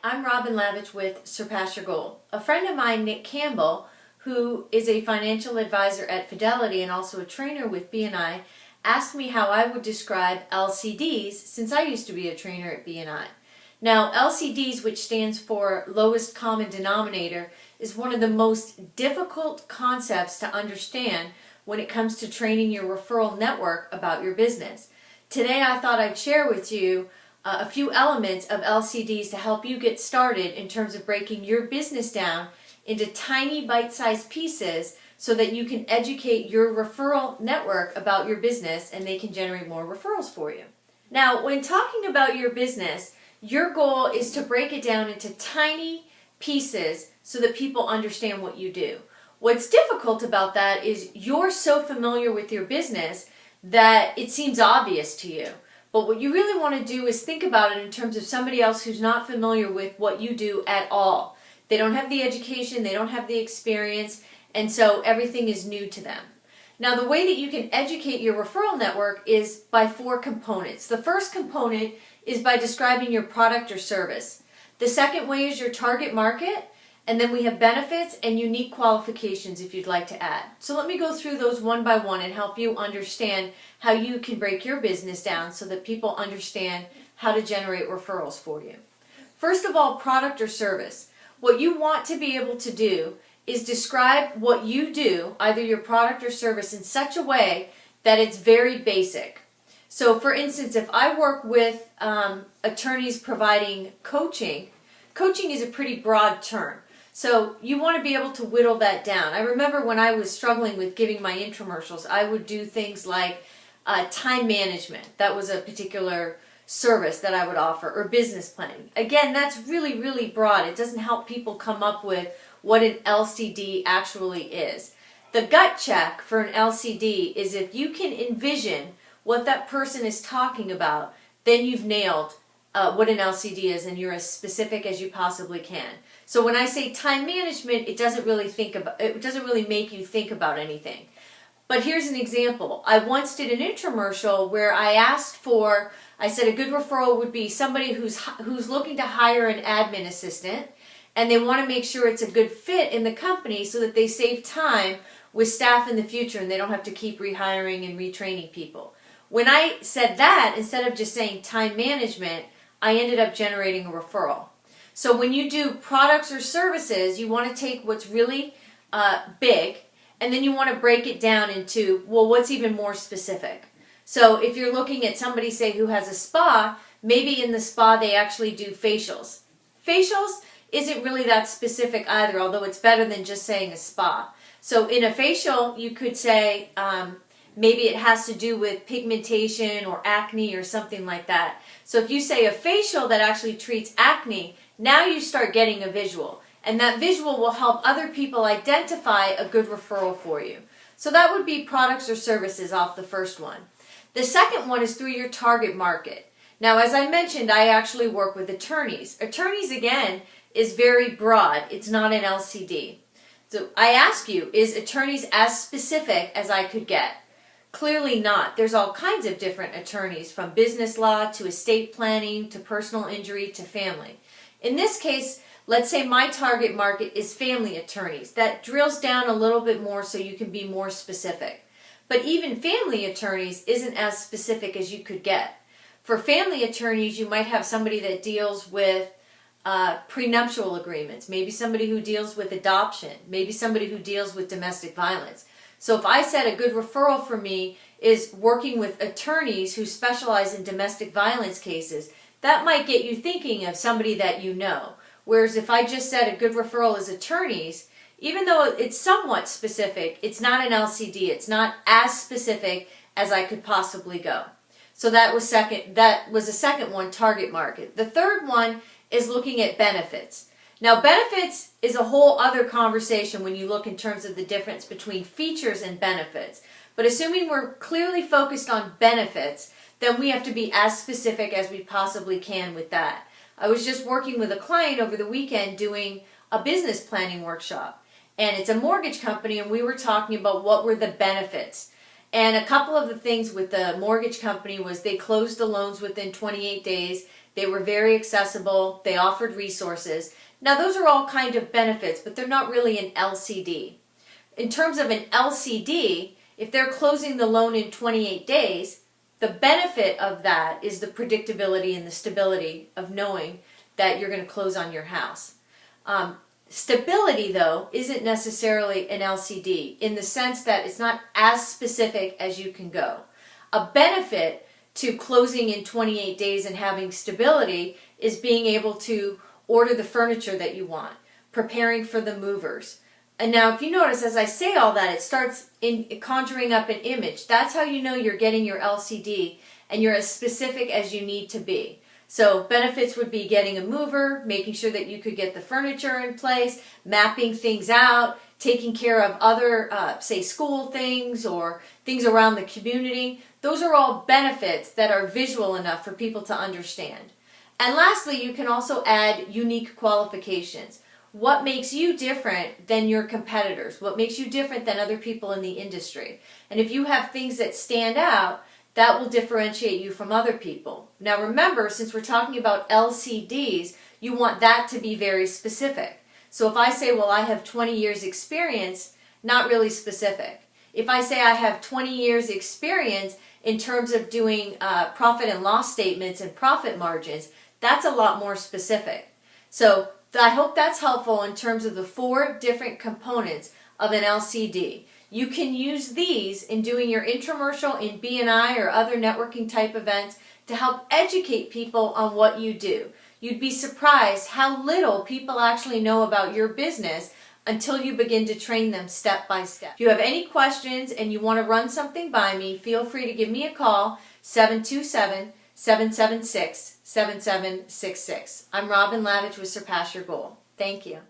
I'm Robin Lavitch with Surpass Your Goal. A friend of mine, Nick Campbell, who is a financial advisor at Fidelity and also a trainer with BNI, asked me how I would describe LCDs since I used to be a trainer at BNI. Now, LCDs, which stands for Lowest Common Denominator, is one of the most difficult concepts to understand when it comes to training your referral network about your business. Today I thought I'd share with you a few elements of LCDs to help you get started in terms of breaking your business down into tiny bite-sized pieces so that you can educate your referral network about your business and they can generate more referrals for you. Now, when talking about your business, your goal is to break it down into tiny pieces so that people understand what you do. What's difficult about that is you're so familiar with your business that it seems obvious to you. But what you really want to do is think about it in terms of somebody else who's not familiar with what you do at all. They don't have the education, they don't have the experience, and so everything is new to them. Now, the way that you can educate your referral network is by 4 components. The first component is by describing your product or service. The second way is your target market, and then we have benefits and unique qualifications if you'd like to add. So let me go through those one by one and help you understand how you can break your business down so that people understand how to generate referrals for you. First of all, product or service. What you want to be able to do is describe what you do, either your product or service, in such a way that it's very basic. So for instance, if I work with attorneys providing coaching, coaching is a pretty broad term. So you want to be able to whittle that down. I remember when I was struggling with giving my infomercials, I would do things like time management. That was a particular service that I would offer, or business planning. Again, that's really, really broad. It doesn't help people come up with what an LCD actually is. The gut check for an LCD is if you can envision what that person is talking about, then you've nailed what an LCD is and you're as specific as you possibly can. So when I say time management, it doesn't really make you think about anything. But here's an example. I once did an infomercial where I said a good referral would be somebody who's looking to hire an admin assistant, and they want to make sure it's a good fit in the company so that they save time with staff in the future and they don't have to keep rehiring and retraining people. When I said that, instead of just saying time management, I ended up generating a referral. So when you do products or services, you want to take what's really big, and then you want to break it down into, well, what's even more specific? So if you're looking at somebody, say, who has a spa, maybe in the spa they actually do facials. Facials isn't really that specific either, although it's better than just saying a spa. So in a facial, you could say maybe it has to do with pigmentation or acne or something like that. So if you say a facial that actually treats acne, now you start getting a visual. And that visual will help other people identify a good referral for you. So that would be products or services off the first one. The second one is through your target market. Now, as I mentioned, I actually work with attorneys. Attorneys, again, is very broad. It's not an LCD. So I ask you, is attorneys as specific as I could get? Clearly not. There's all kinds of different attorneys, from business law to estate planning to personal injury to family. In this case, let's say my target market is family attorneys. That drills down a little bit more so you can be more specific. But even family attorneys isn't as specific as you could get. For family attorneys, you might have somebody that deals with prenuptial agreements, maybe somebody who deals with adoption, maybe somebody who deals with domestic violence. So if I said a good referral for me is working with attorneys who specialize in domestic violence cases, that might get you thinking of somebody that you know. Whereas if I just said a good referral is attorneys, even though it's somewhat specific, it's not an LCD. It's not as specific as I could possibly go. So that was the second one, target market. The third one is looking at benefits. Now, benefits is a whole other conversation when you look in terms of the difference between features and benefits. But assuming we're clearly focused on benefits, then we have to be as specific as we possibly can with that. I was just working with a client over the weekend doing a business planning workshop. And it's a mortgage company, and we were talking about what were the benefits. And a couple of the things with the mortgage company was they closed the loans within 28 days. They were very accessible. They offered resources. Now, those are all kind of benefits, but they're not really an LCD. In terms of an LCD, if they're closing the loan in 28 days, the benefit of that is the predictability and the stability of knowing that you're going to close on your house. Stability, though, isn't necessarily an LCD in the sense that it's not as specific as you can go. A benefit to closing in 28 days and having stability is being able to order the furniture that you want, preparing for the movers. And now if you notice, as I say all that, it starts conjuring up an image. That's how you know you're getting your LCD and you're as specific as you need to be. So benefits would be getting a mover, making sure that you could get the furniture in place, mapping things out, taking care of other, say, school things or things around the community. Those are all benefits that are visual enough for people to understand. And lastly, you can also add unique qualifications. What makes you different than your competitors? What makes you different than other people in the industry? And if you have things that stand out, that will differentiate you from other people. Now remember, since we're talking about LCDs, you want that to be very specific. So if I say, well, I have 20 years experience, not really specific. If I say I have 20 years experience in terms of doing profit and loss statements and profit margins, that's a lot more specific. So I hope that's helpful in terms of the 4 different components of an LCD. You can use these in doing your intramural in BNI or other networking type events to help educate people on what you do. You'd be surprised how little people actually know about your business until you begin to train them step by step. If you have any questions and you want to run something by me, feel free to give me a call, 727-776-7766. I'm Robin Lavitch with Surpass Your Goal. Thank you.